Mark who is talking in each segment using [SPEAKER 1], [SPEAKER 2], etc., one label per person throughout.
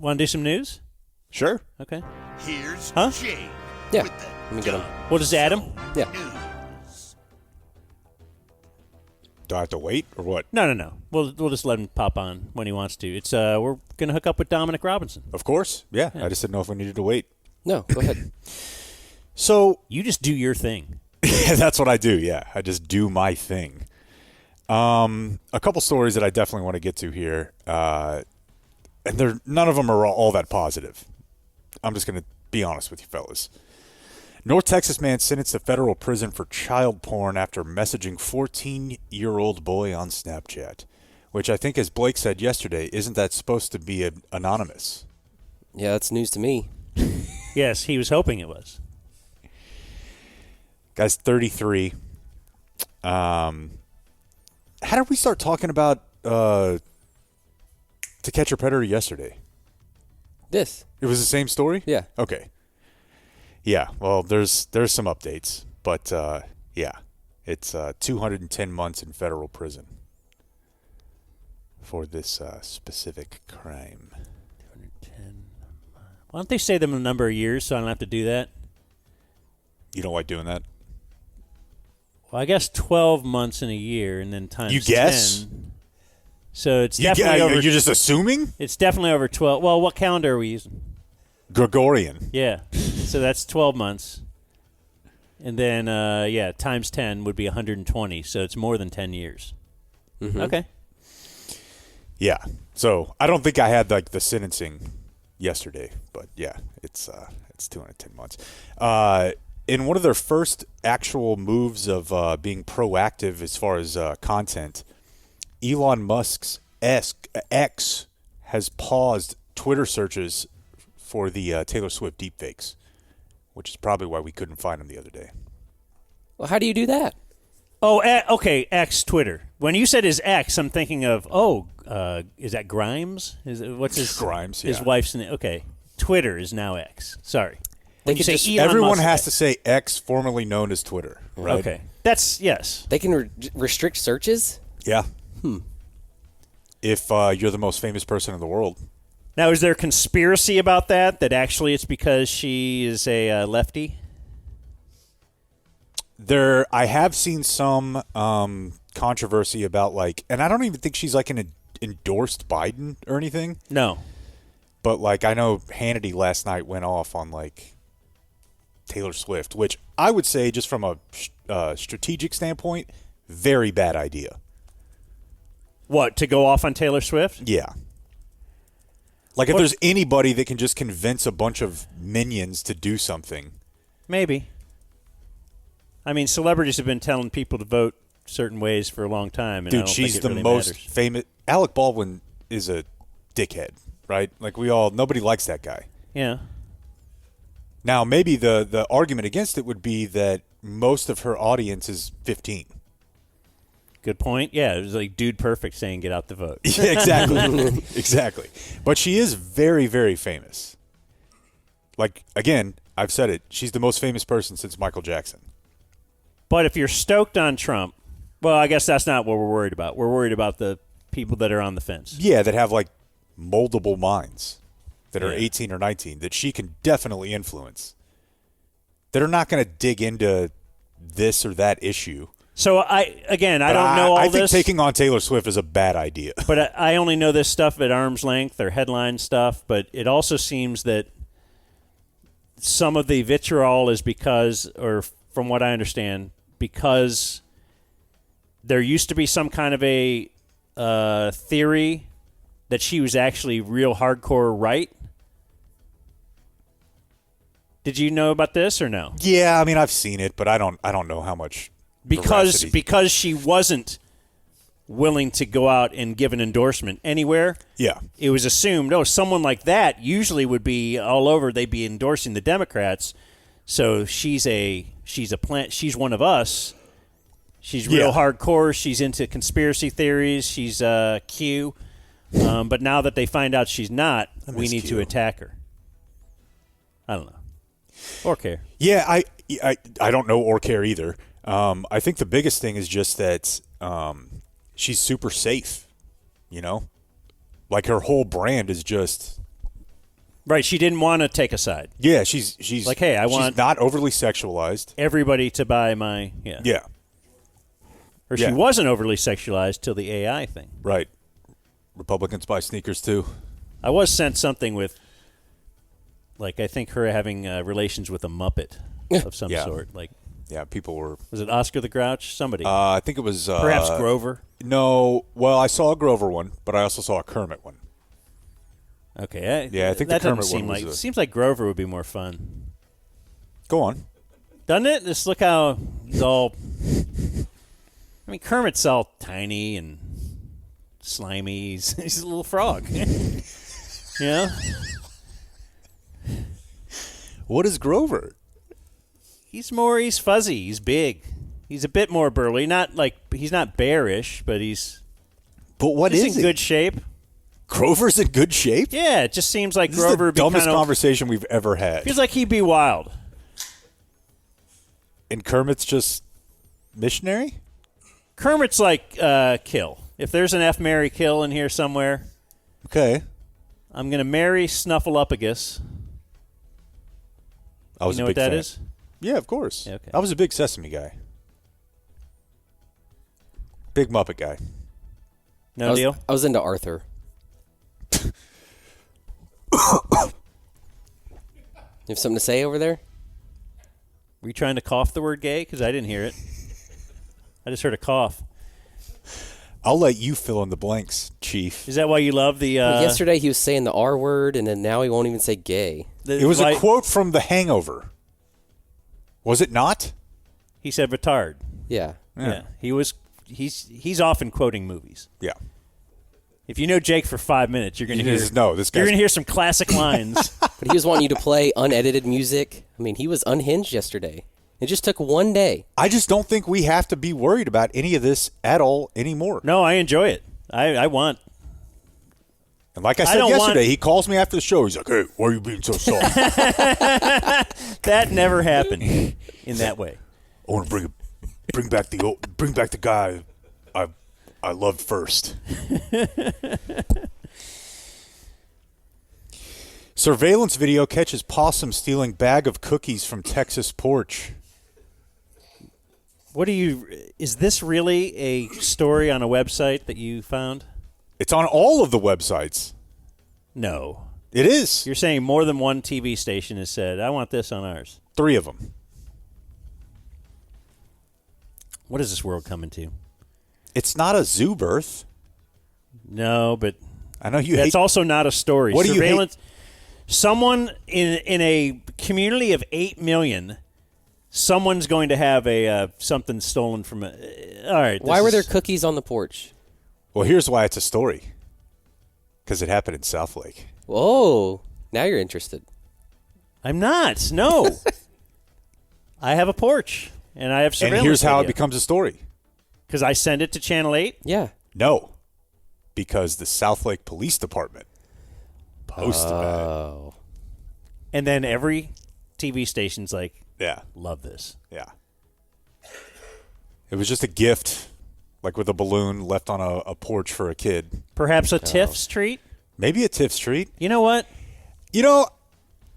[SPEAKER 1] Want to do some news?
[SPEAKER 2] Sure.
[SPEAKER 1] Okay.
[SPEAKER 3] Here's Jake.
[SPEAKER 4] Yeah.
[SPEAKER 3] With the
[SPEAKER 4] Let me get him.
[SPEAKER 1] What is Adam?
[SPEAKER 4] Yeah.
[SPEAKER 3] news.
[SPEAKER 2] Do I have to wait or what?
[SPEAKER 1] No. We'll just let him pop on when he wants to. It's we're gonna hook up with Dominic Robinson.
[SPEAKER 2] Of course. Yeah. I just didn't know if we needed to wait.
[SPEAKER 4] No, go ahead.
[SPEAKER 2] So
[SPEAKER 1] You just do your thing.
[SPEAKER 2] that's what I do. Yeah. I just do my thing. A couple stories that I definitely want to get to here. And none of them are all that positive. I'm just going to be honest with you fellas. North Texas man sentenced to federal prison for child porn after messaging 14-year-old boy on Snapchat, which I think, as Blake said yesterday, isn't that supposed to be anonymous?
[SPEAKER 4] Yeah, that's news to me.
[SPEAKER 1] Yes, he was hoping it was.
[SPEAKER 2] Guy's 33. How did we start talking about To Catch a Predator yesterday?
[SPEAKER 4] This.
[SPEAKER 2] It was the same story?
[SPEAKER 4] Yeah.
[SPEAKER 2] Okay. Yeah, well, there's some updates, but yeah, it's 210 months in federal prison for this specific crime.
[SPEAKER 1] 210. Why don't they say them a number of years so I don't have to do that?
[SPEAKER 2] You don't like doing that?
[SPEAKER 1] Well, I guess 12 months in a year and then times
[SPEAKER 2] You guess?
[SPEAKER 1] 10. So it's definitely over.
[SPEAKER 2] You're just assuming?
[SPEAKER 1] It's definitely over 12. Well, what calendar are we using?
[SPEAKER 2] Gregorian.
[SPEAKER 1] Yeah. So that's 12 months. And then, times 10 would be 120. So it's more than 10 years.
[SPEAKER 4] Mm-hmm.
[SPEAKER 1] Okay.
[SPEAKER 2] Yeah. So I don't think I had like the sentencing yesterday, but yeah, it's 210 months. In one of their first actual moves of being proactive as far as content, Elon Musk's X has paused Twitter searches for the Taylor Swift deepfakes, which is probably why we couldn't find them the other day.
[SPEAKER 4] Well, how do you do that?
[SPEAKER 1] Oh, okay, X Twitter. When you said his X, I'm thinking of, is that Grimes? What's his
[SPEAKER 2] Grimes,
[SPEAKER 1] His
[SPEAKER 2] yeah.
[SPEAKER 1] wife's name. Okay. Twitter is now X. Sorry.
[SPEAKER 4] They
[SPEAKER 1] When you
[SPEAKER 4] could
[SPEAKER 1] say
[SPEAKER 4] just-
[SPEAKER 1] Elon
[SPEAKER 2] Everyone
[SPEAKER 1] Musk
[SPEAKER 2] has
[SPEAKER 1] X.
[SPEAKER 2] to say X, formerly known as Twitter, right?
[SPEAKER 1] Okay. That's, yes.
[SPEAKER 4] They can restrict searches?
[SPEAKER 2] Yeah. If you're the most famous person in the world.
[SPEAKER 1] Now, is there conspiracy about that actually it's because she is a lefty?
[SPEAKER 2] I have seen some controversy about and I don't even think she's like an endorsed Biden or anything.
[SPEAKER 1] No.
[SPEAKER 2] But I know Hannity last night went off on Taylor Swift, which I would say just from a strategic standpoint, very bad idea.
[SPEAKER 1] What, to go off on Taylor Swift?
[SPEAKER 2] Yeah. If there's anybody that can just convince a bunch of minions to do something.
[SPEAKER 1] Maybe. I mean, celebrities have been telling people to vote certain ways for a long time. And I
[SPEAKER 2] Dude,
[SPEAKER 1] don't
[SPEAKER 2] she's
[SPEAKER 1] think it
[SPEAKER 2] the
[SPEAKER 1] really
[SPEAKER 2] most
[SPEAKER 1] matters.
[SPEAKER 2] famous. Alec Baldwin is a dickhead, right? Nobody likes that guy.
[SPEAKER 1] Yeah.
[SPEAKER 2] Now, maybe the argument against it would be that most of her audience is 15.
[SPEAKER 1] Good point. Yeah, it was like Dude Perfect saying get out the vote.
[SPEAKER 2] Yeah, exactly. Exactly. But she is very, very famous. Again, I've said it. She's the most famous person since Michael Jackson.
[SPEAKER 1] But if you're stoked on Trump, well, I guess that's not what we're worried about. We're worried about the people that are on the fence.
[SPEAKER 2] Yeah, that have moldable minds that are
[SPEAKER 1] Yeah.
[SPEAKER 2] 18 or 19 that she can definitely influence. That are not going to dig into this or that issue.
[SPEAKER 1] So I don't know all
[SPEAKER 2] I think
[SPEAKER 1] this.
[SPEAKER 2] taking on Taylor Swift is a bad idea.
[SPEAKER 1] But I only know this stuff at arm's length or headline stuff. But it also seems that some of the vitriol is because, or from what I understand, because there used to be some kind of a theory that she was actually real hardcore right. Did you know about this or no?
[SPEAKER 2] Yeah, I mean I've seen it, but I don't know how much veracity.
[SPEAKER 1] Because she wasn't willing to go out and give an endorsement anywhere.
[SPEAKER 2] Yeah.
[SPEAKER 1] It was assumed, someone like that usually would be all over. They'd be endorsing the Democrats. So she's one of us. She's real hardcore. She's into conspiracy theories. She's Q. But now that they find out she's not, we need to attack her. I don't know. Or care.
[SPEAKER 2] Yeah, I don't know or care either. I think the biggest thing is just that she's super safe, Her whole brand is just
[SPEAKER 1] Right. She didn't want to take a side.
[SPEAKER 2] Yeah, she's
[SPEAKER 1] like, hey,
[SPEAKER 2] she's not overly sexualized.
[SPEAKER 1] Everybody to buy my
[SPEAKER 2] Yeah.
[SPEAKER 1] Or she wasn't overly sexualized till the AI thing.
[SPEAKER 2] Right. Republicans buy sneakers too.
[SPEAKER 1] I was sent something with, like, I think her having relations with a Muppet of some sort. Like,
[SPEAKER 2] yeah, people were.
[SPEAKER 1] Was it Oscar the Grouch? Somebody.
[SPEAKER 2] I think it was
[SPEAKER 1] perhaps Grover.
[SPEAKER 2] No, well, I saw a Grover one, but I also saw a Kermit one.
[SPEAKER 1] Okay.
[SPEAKER 2] I think
[SPEAKER 1] that
[SPEAKER 2] the Kermit
[SPEAKER 1] doesn't seem
[SPEAKER 2] one
[SPEAKER 1] like.
[SPEAKER 2] was.
[SPEAKER 1] Seems like Grover would be more fun.
[SPEAKER 2] Go on.
[SPEAKER 1] Doesn't it? Just look how he's all. I mean, Kermit's all tiny and slimy. He's a little frog. Yeah.
[SPEAKER 2] What is Grover?
[SPEAKER 1] He's fuzzy. He's big. He's a bit more burly. Not like he's not bearish, but he's.
[SPEAKER 2] But what
[SPEAKER 1] he's
[SPEAKER 2] is
[SPEAKER 1] in good shape.
[SPEAKER 2] Grover's in good shape?
[SPEAKER 1] Yeah, it just seems like
[SPEAKER 2] This
[SPEAKER 1] Grover
[SPEAKER 2] is the dumbest
[SPEAKER 1] kinda,
[SPEAKER 2] conversation we've ever had.
[SPEAKER 1] Feels like he'd be wild.
[SPEAKER 2] And Kermit's just missionary?
[SPEAKER 1] Kermit's like Kill. If there's an F, Marry, Kill in here somewhere,
[SPEAKER 2] okay,
[SPEAKER 1] I'm going to marry Snuffleupagus.
[SPEAKER 2] I was
[SPEAKER 1] you know
[SPEAKER 2] a big
[SPEAKER 1] what that
[SPEAKER 2] fan.
[SPEAKER 1] is?
[SPEAKER 2] Yeah, of course.
[SPEAKER 1] Yeah, okay.
[SPEAKER 2] I was a big Sesame guy. Big Muppet guy.
[SPEAKER 1] No deal?
[SPEAKER 4] I was into Arthur. You have something to say over there?
[SPEAKER 1] Were you trying to cough the word gay? Because I didn't hear it. I just heard a cough.
[SPEAKER 2] I'll let you fill in the blanks, Chief.
[SPEAKER 1] Is that why you love the...
[SPEAKER 4] Well, yesterday he was saying the R word, and then now he won't even say gay.
[SPEAKER 2] It was a quote from The Hangover. Was it not?
[SPEAKER 1] He said retard.
[SPEAKER 4] Yeah.
[SPEAKER 1] Yeah. He's often quoting movies.
[SPEAKER 2] Yeah.
[SPEAKER 1] If you know Jake for 5 minutes, you're going to hear...
[SPEAKER 2] This
[SPEAKER 1] You're
[SPEAKER 2] guy's...
[SPEAKER 1] going to hear some classic lines.
[SPEAKER 4] But he was wanting you to play unedited music. I mean, he was unhinged yesterday. It just took one day.
[SPEAKER 2] I just don't think we have to be worried about any of this at all anymore.
[SPEAKER 1] No, I enjoy it. I want...
[SPEAKER 2] And like I said yesterday, he calls me after the show. He's like, hey, why are you being so soft?
[SPEAKER 1] That never happened in that way.
[SPEAKER 2] I want to bring back the guy I loved first. Surveillance video catches possum stealing bag of cookies from Texas porch.
[SPEAKER 1] Is this really a story on a website that you found?
[SPEAKER 2] It's on all of the websites.
[SPEAKER 1] No.
[SPEAKER 2] It is.
[SPEAKER 1] You're saying more than one TV station has said, I want this on ours.
[SPEAKER 2] 3 of them.
[SPEAKER 1] What is this world coming to?
[SPEAKER 2] It's not a zoo birth.
[SPEAKER 1] No, but
[SPEAKER 2] I know you.
[SPEAKER 1] That's also not a story.
[SPEAKER 2] What
[SPEAKER 1] Surveillance. Do you hate? Someone in a community of 8 million, someone's going to have a something stolen from it. All right.
[SPEAKER 4] Why were there cookies on the porch?
[SPEAKER 2] Well, here's why it's a story. Because it happened in Southlake.
[SPEAKER 4] Whoa. Now you're interested.
[SPEAKER 1] I'm not. No. I have a porch, and I have surveillance
[SPEAKER 2] And here's how it
[SPEAKER 1] video.
[SPEAKER 2] becomes a story.
[SPEAKER 1] Because I send it to Channel 8?
[SPEAKER 4] Yeah.
[SPEAKER 2] No. Because the Southlake Police Department posted that.
[SPEAKER 1] And then every TV station's like,
[SPEAKER 2] Yeah.
[SPEAKER 1] love this.
[SPEAKER 2] Yeah. It was just a gift, like with a balloon left on a porch for a kid.
[SPEAKER 1] Perhaps a Tiff's treat?
[SPEAKER 2] Maybe a Tiff's treat.
[SPEAKER 1] You know what?
[SPEAKER 2] You know,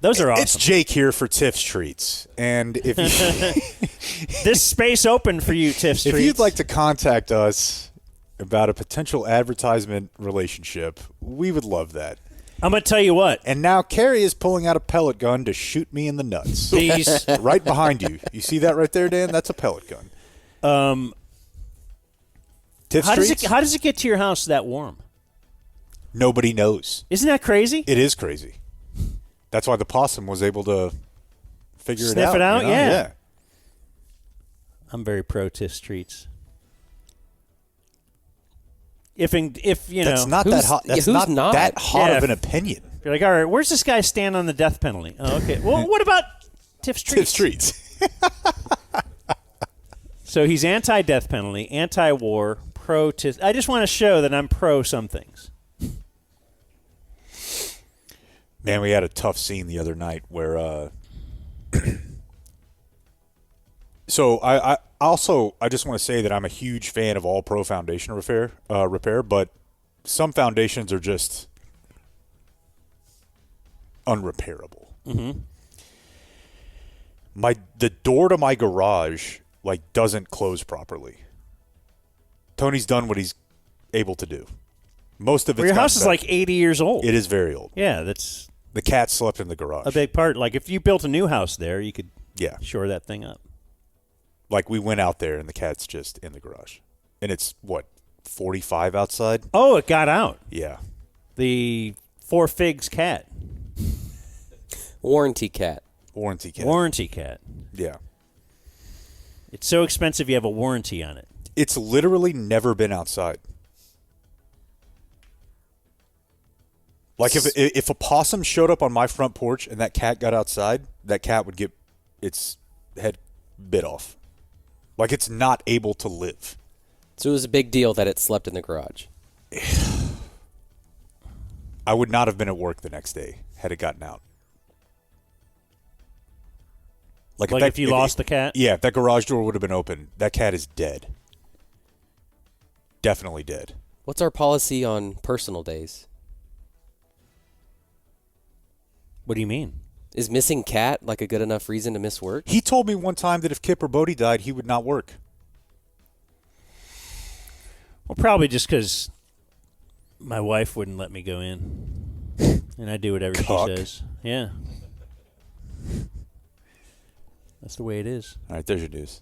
[SPEAKER 1] those are awesome.
[SPEAKER 2] It's Jake here for Tiff's treats. And if you,
[SPEAKER 1] this space open for you, Tiff's treats.
[SPEAKER 2] if you'd like to contact us about a potential advertisement relationship, we would love that.
[SPEAKER 1] I'm going to tell you what.
[SPEAKER 2] And now Carrie is pulling out a pellet gun to shoot me in the nuts.
[SPEAKER 1] These
[SPEAKER 2] right behind you. You see that right there, Dan? That's a pellet gun. Tiff's treats?
[SPEAKER 1] How does it get to your house that warm?
[SPEAKER 2] Nobody knows.
[SPEAKER 1] Isn't that crazy?
[SPEAKER 2] It is crazy. That's why the possum was able to figure
[SPEAKER 1] Sniff
[SPEAKER 2] it out.
[SPEAKER 1] it out?
[SPEAKER 2] You know?
[SPEAKER 1] Yeah. I'm very pro Tiff's treats. If you know,
[SPEAKER 2] That's not that hot. That's
[SPEAKER 4] who's
[SPEAKER 2] not that hot
[SPEAKER 1] Yeah.
[SPEAKER 2] of an opinion.
[SPEAKER 1] You're like, all right, where's this guy stand on the death penalty? Oh, okay. Well, what about Tiff's treats?
[SPEAKER 2] Tiff's treats.
[SPEAKER 1] So he's anti-death penalty, anti-war, pro-Tiff. I just want to show that I'm pro some things.
[SPEAKER 2] Man, we had a tough scene the other night where. So I just want to say that I'm a huge fan of all pro foundation repair, but some foundations are just unrepairable. Mm-hmm. The door to my garage doesn't close properly. Tony's done what he's able to do. Most of it's
[SPEAKER 1] your house is
[SPEAKER 2] better.
[SPEAKER 1] 80 years old.
[SPEAKER 2] It is very old.
[SPEAKER 1] Yeah, that's
[SPEAKER 2] the cat slept in the garage.
[SPEAKER 1] a big part. If you built a new house there, you could shore that thing up.
[SPEAKER 2] We went out there and the cat's just in the garage, and it's 45 outside.
[SPEAKER 1] Oh, it got out.
[SPEAKER 2] Yeah,
[SPEAKER 1] the 4 Figs cat.
[SPEAKER 4] Warranty cat.
[SPEAKER 2] Warranty cat. Yeah.
[SPEAKER 1] It's so expensive you have a warranty on it.
[SPEAKER 2] It's literally never been outside. If a possum showed up on my front porch and that cat got outside, that cat would get its head bit off. It's not able to live.
[SPEAKER 4] So it was a big deal that it slept in the garage.
[SPEAKER 2] I would not have been at work the next day had it gotten out.
[SPEAKER 1] If you lost the cat?
[SPEAKER 2] Yeah, if that garage door would have been open, that cat is dead. Definitely dead.
[SPEAKER 4] What's our policy on personal days?
[SPEAKER 1] What do you mean?
[SPEAKER 4] Is missing cat a good enough reason to miss work?
[SPEAKER 2] He told me one time that if Kip or Bodie died, he would not work.
[SPEAKER 1] Well, probably just because my wife wouldn't let me go in. And I do whatever she says. Yeah. That's the way it is.
[SPEAKER 2] All right, there's your news.